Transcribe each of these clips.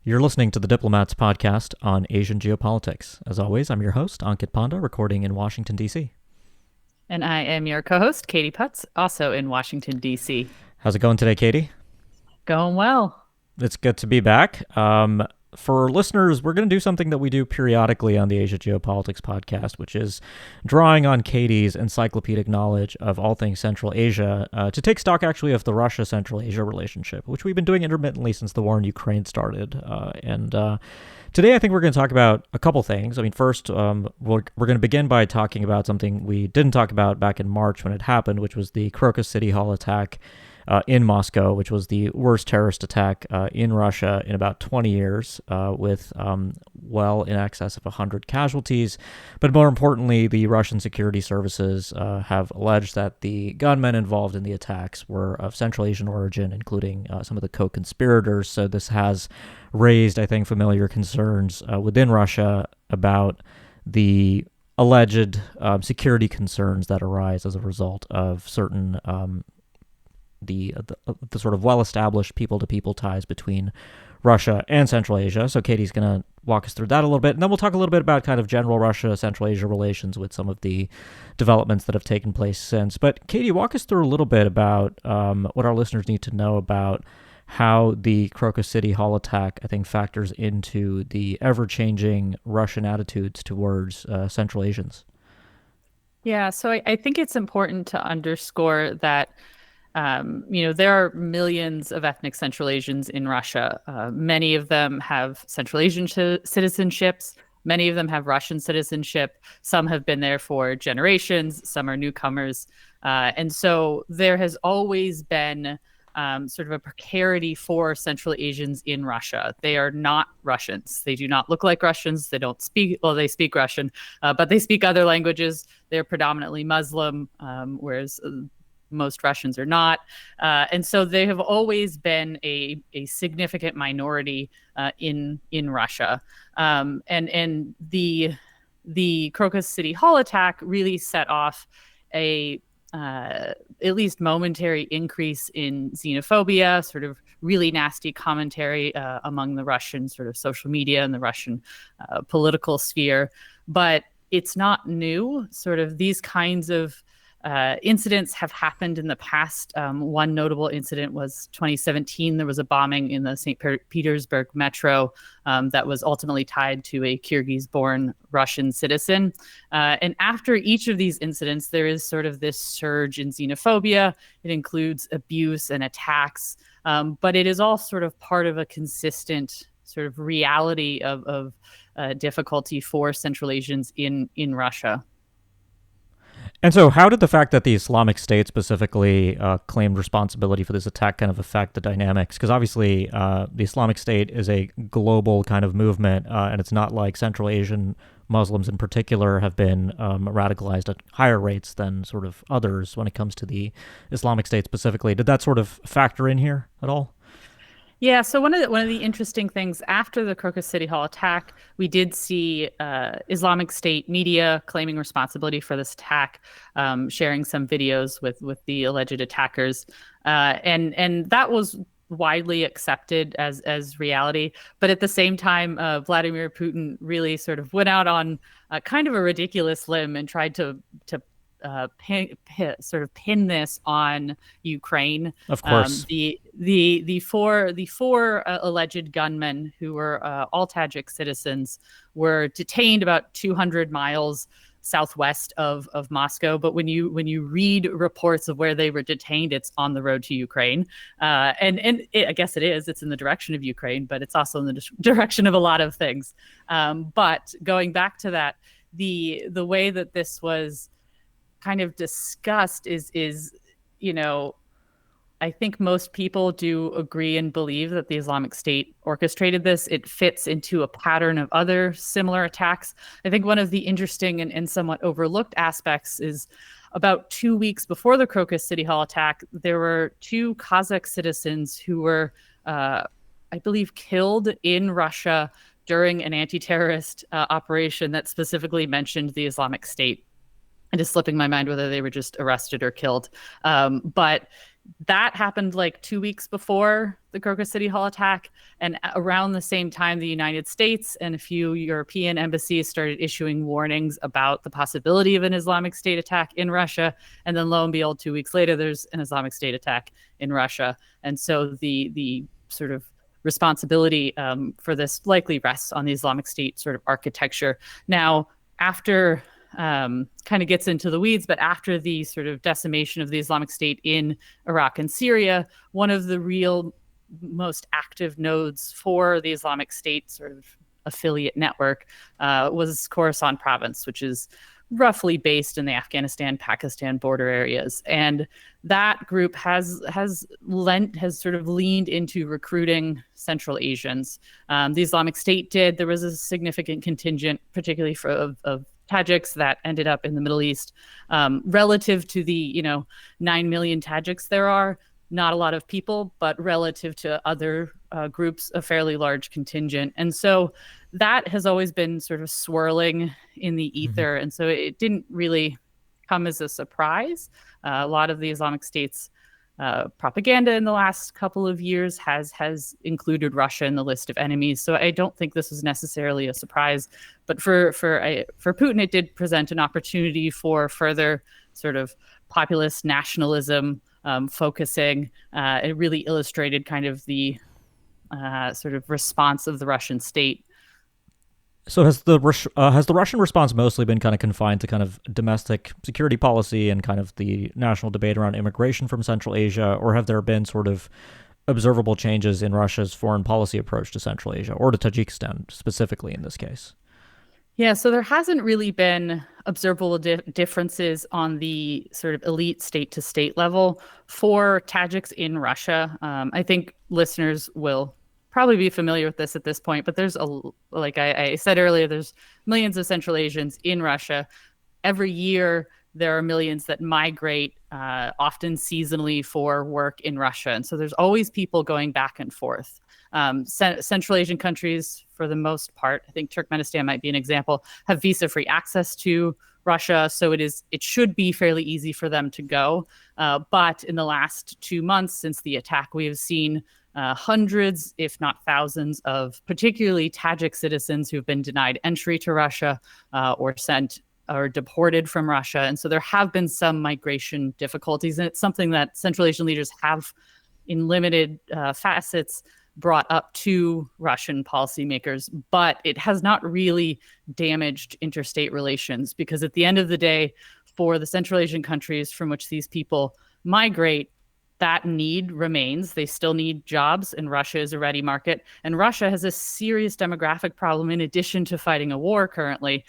You're listening to the Diplomats podcast on Asian geopolitics. As always, I'm your host, Ankit Panda, recording in Washington, D.C. And I am your co-host, Katie Putz, also in Washington, D.C. How's it going today, Katie? Going well. It's good to be back. For listeners, we're going to do something that we do periodically on the Asia Geopolitics podcast, which is drawing on Katie's encyclopedic knowledge of all things Central Asia to take stock actually of the Russia-Central Asia relationship, which we've been doing intermittently since the war in Ukraine started. Today, I think we're going to talk about a couple things. I mean, first, we're going to begin by talking about something we didn't talk about back in March when it happened, which was the Crocus City Hall attack in Moscow, which was the worst terrorist attack in Russia in about 20 years, with well in excess of 100 casualties. But more importantly, the Russian security services have alleged that the gunmen involved in the attacks were of Central Asian origin, including some of the co-conspirators. So this has raised, I think, familiar concerns within Russia about the alleged security concerns that arise as a result of certain the sort of well-established people-to-people ties between Russia and Central Asia. So Katie's going to walk us through that a little bit, and then we'll talk a little bit about kind of general Russia-Central Asia relations with some of the developments that have taken place since. But Katie, walk us through a little bit about what our listeners need to know about how the Crocus City Hall attack, I think, factors into the ever-changing Russian attitudes towards Central Asians. Yeah, so I think it's important to underscore that there are millions of ethnic Central Asians in Russia. Many of them have Central Asian citizenships. Many of them have Russian citizenship. Some have been there for generations. Some are newcomers. And so there has always been sort of a precarity for Central Asians in Russia. They are not Russians. They do not look like Russians. They don't speak, well, they speak Russian, but they speak other languages. They're predominantly Muslim, whereas most Russians are not. And so they have always been a significant minority in Russia. And the Crocus City Hall attack really set off a at least momentary increase in xenophobia, sort of really nasty commentary among the Russian sort of social media and the Russian political sphere. But it's not new. Sort of these kinds of incidents have happened in the past. One notable incident was 2017. There was a bombing in the St. Petersburg metro that was ultimately tied to a Kyrgyz-born Russian citizen. And after each of these incidents, there is sort of this surge in xenophobia. It includes abuse and attacks, but it is all sort of part of a consistent sort of reality of difficulty for Central Asians in Russia. And so how did the fact that the Islamic State specifically claimed responsibility for this attack kind of affect the dynamics? Because obviously the Islamic State is a global kind of movement, and it's not like Central Asian Muslims in particular have been radicalized at higher rates than sort of others when it comes to the Islamic State specifically. Did that sort of factor in here at all? Yeah, so one of the interesting things after the Crocus City Hall attack, we did see Islamic State media claiming responsibility for this attack, sharing some videos with the alleged attackers, and that was widely accepted as reality. But at the same time, Vladimir Putin really sort of went out on kind of a ridiculous limb and tried to pin this on Ukraine. Of course. The four alleged gunmen who were all Tajik citizens were detained about 200 miles southwest of Moscow. But when you read reports of where they were detained, it's on the road to Ukraine. I guess it's in the direction of Ukraine, but it's also in the direction of a lot of things. But going back to that, the way that this was kind of discussed is I think most people do agree and believe that the Islamic State orchestrated this. It fits into a pattern of other similar attacks. I think one of the interesting and somewhat overlooked aspects is about 2 weeks before the Crocus City Hall attack, there were two Kazakh citizens who were, I believe, killed in Russia during an anti-terrorist operation that specifically mentioned the Islamic State. It is slipping my mind whether they were just arrested or killed. But That happened like 2 weeks before the Crocus City Hall attack. And around the same time, the United States and a few European embassies started issuing warnings about the possibility of an Islamic State attack in Russia. And then lo and behold, 2 weeks later, there's an Islamic State attack in Russia. And so the sort of responsibility for this likely rests on the Islamic State sort of architecture. Now, after kind of gets into the weeds, but after the sort of decimation of the Islamic State in Iraq and Syria, one of the real most active nodes for the Islamic State sort of affiliate network was Khorasan province, which is roughly based in the Afghanistan-Pakistan border areas. And that group has sort of leaned into recruiting Central Asians. The Islamic State did. There was a significant contingent, particularly of Tajiks, that ended up in the Middle East. Relative to the 9 million Tajiks there are, not a lot of people, but relative to other groups, a fairly large contingent. And so that has always been sort of swirling in the ether. And so it didn't really come as a surprise. A lot of the Islamic State's propaganda in the last couple of years has included Russia in the list of enemies. So I don't think this was necessarily a surprise. But for Putin, it did present an opportunity for further sort of populist nationalism focusing. It really illustrated kind of the sort of response of the Russian state. So has the Russian response mostly been kind of confined to kind of domestic security policy and kind of the national debate around immigration from Central Asia, or have there been sort of observable changes in Russia's foreign policy approach to Central Asia, or to Tajikistan specifically in this case? Yeah, so there hasn't really been observable differences on the sort of elite state-to-state level for Tajiks in Russia. I think listeners will probably be familiar with this at this point, but there's like I said earlier, there's millions of Central Asians in Russia. Every year, there are millions that migrate, often seasonally, for work in Russia. And so there's always people going back and forth. Central Asian countries, for the most part, I think Turkmenistan might be an example, have visa-free access to Russia. So it should be fairly easy for them to go. But in the last 2 months since the attack, we have seen hundreds, if not thousands, of particularly Tajik citizens who've been denied entry to Russia or sent or deported from Russia. And so there have been some migration difficulties. And it's something that Central Asian leaders have, in limited facets, brought up to Russian policymakers. But it has not really damaged interstate relations, because at the end of the day, for the Central Asian countries from which these people migrate, that need remains. They still need jobs, and Russia is a ready market. And Russia has a serious demographic problem in addition to fighting a war currently,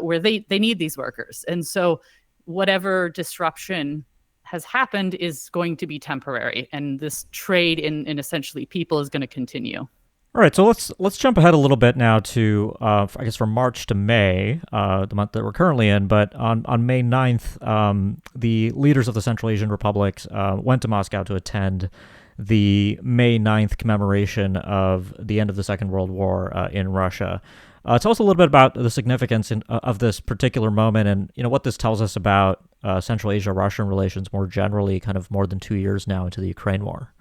where they need these workers. And so whatever disruption has happened is going to be temporary. And this trade in essentially people is going to continue. All right, so let's jump ahead a little bit now to, I guess, from March to May, the month that we're currently in. But on May 9th, the leaders of the Central Asian republics went to Moscow to attend the May 9th commemoration of the end of the Second World War in Russia. Tell us a little bit about the significance of this particular moment, and what this tells us about Central Asia-Russian relations more generally, kind of more than 2 years now into the Ukraine war.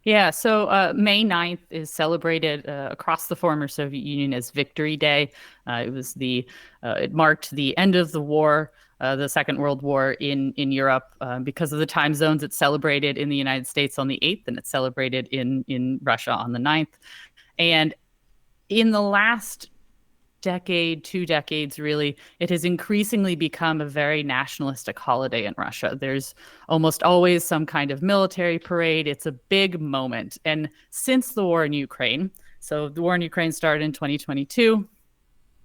Yeah, so May 9th is celebrated across the former Soviet Union as Victory Day. It marked the end of the war, the Second World War in Europe. Because of the time zones, it's celebrated in the United States on the 8th, and it's celebrated in Russia on the 9th. And in the last decade, 2 decades, really, it has increasingly become a very nationalistic holiday in Russia. There's almost always some kind of military parade. It's a big moment. And since the war in Ukraine, so the war in Ukraine started in 2022,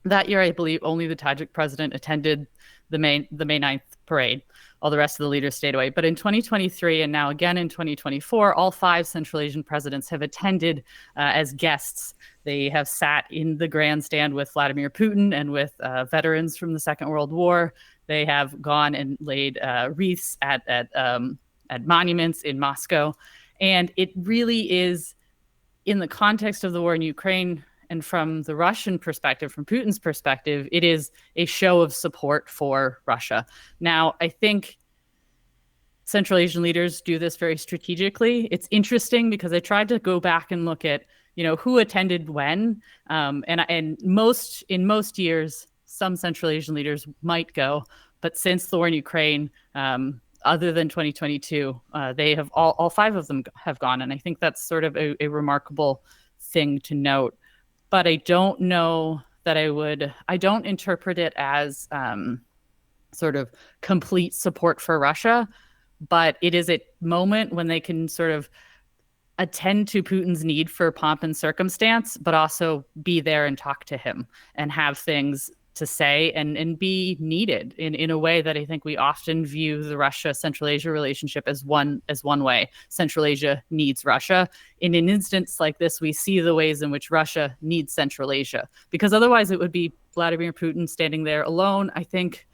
that year, I believe, only the Tajik president attended the May 9th parade. All the rest of the leaders stayed away. But in 2023 and now again in 2024, all 5 Central Asian presidents have attended as guests. They have sat in the grandstand with Vladimir Putin and with veterans from the Second World War. They have gone and laid wreaths at monuments in Moscow. And it really is, in the context of the war in Ukraine, and from the Russian perspective, from Putin's perspective, it is a show of support for Russia. Now, I think Central Asian leaders do this very strategically. It's interesting because I tried to go back and look at, who attended when, and in most years, some Central Asian leaders might go, but since the war in Ukraine, other than 2022, they have all five of them have gone, and I think that's sort of a remarkable thing to note. But I don't know that I don't interpret it as sort of complete support for Russia, but it is a moment when they can sort of attend to Putin's need for pomp and circumstance, but also be there and talk to him and have things to say and be needed in a way that I think we often view the Russia-Central Asia relationship as one way. Central Asia needs Russia. In an instance like this, we see the ways in which Russia needs Central Asia, because otherwise it would be Vladimir Putin standing there alone. I think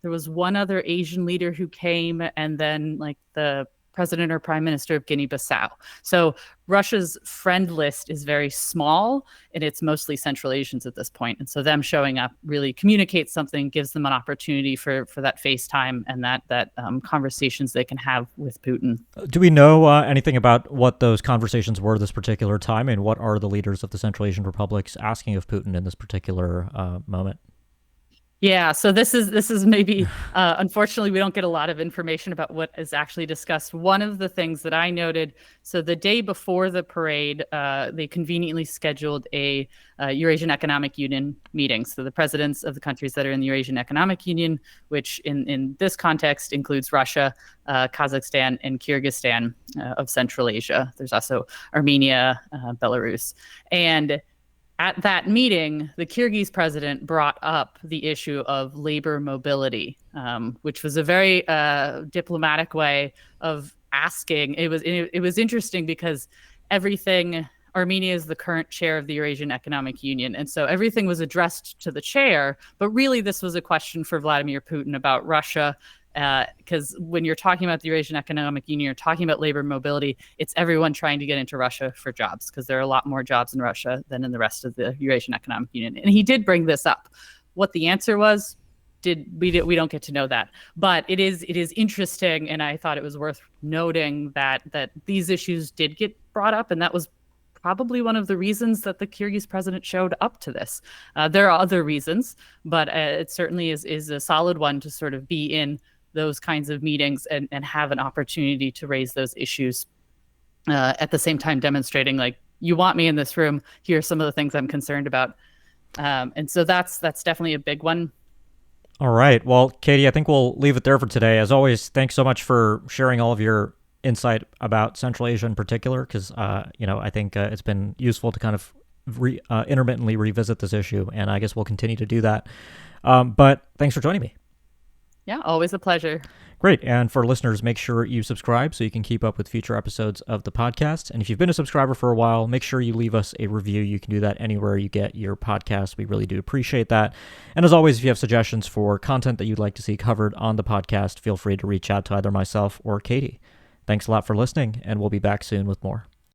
there was one other Asian leader who came, and then like the president or prime minister of Guinea-Bissau. So Russia's friend list is very small, and it's mostly Central Asians at this point. And so them showing up really communicates something, gives them an opportunity for that FaceTime and that conversations they can have with Putin. Do we know anything about what those conversations were this particular time, and what are the leaders of the Central Asian republics asking of Putin in this particular moment? Yeah, so this is maybe, unfortunately, we don't get a lot of information about what is actually discussed. One of the things that I noted, so the day before the parade, they conveniently scheduled a Eurasian Economic Union meeting. So the presidents of the countries that are in the Eurasian Economic Union, which in this context includes Russia, Kazakhstan, and Kyrgyzstan of Central Asia. There's also Armenia, Belarus. And at that meeting, the Kyrgyz president brought up the issue of labor mobility, which was a very diplomatic way of asking. It was interesting because Armenia is the current chair of the Eurasian Economic Union, and so everything was addressed to the chair. But really, this was a question for Vladimir Putin about Russia. Because when you're talking about the Eurasian Economic Union, you're talking about labor mobility. It's everyone trying to get into Russia for jobs, because there are a lot more jobs in Russia than in the rest of the Eurasian Economic Union. And he did bring this up. What the answer was, we don't get to know that. But it is interesting, and I thought it was worth noting that these issues did get brought up, and that was probably one of the reasons that the Kyrgyz president showed up to this. There are other reasons, but it certainly is a solid one to sort of be in those kinds of meetings and have an opportunity to raise those issues, at the same time demonstrating, like, you want me in this room, here's some of the things I'm concerned about. And so that's definitely a big one. All right. Well, Katie, I think we'll leave it there for today. As always, thanks so much for sharing all of your insight about Central Asia in particular, because, I think it's been useful to kind of intermittently revisit this issue, and I guess we'll continue to do that. But thanks for joining me. Yeah, always a pleasure. Great. And for listeners, make sure you subscribe so you can keep up with future episodes of the podcast. And if you've been a subscriber for a while, make sure you leave us a review. You can do that anywhere you get your podcast. We really do appreciate that. And as always, if you have suggestions for content that you'd like to see covered on the podcast, feel free to reach out to either myself or Katie. Thanks a lot for listening, and we'll be back soon with more.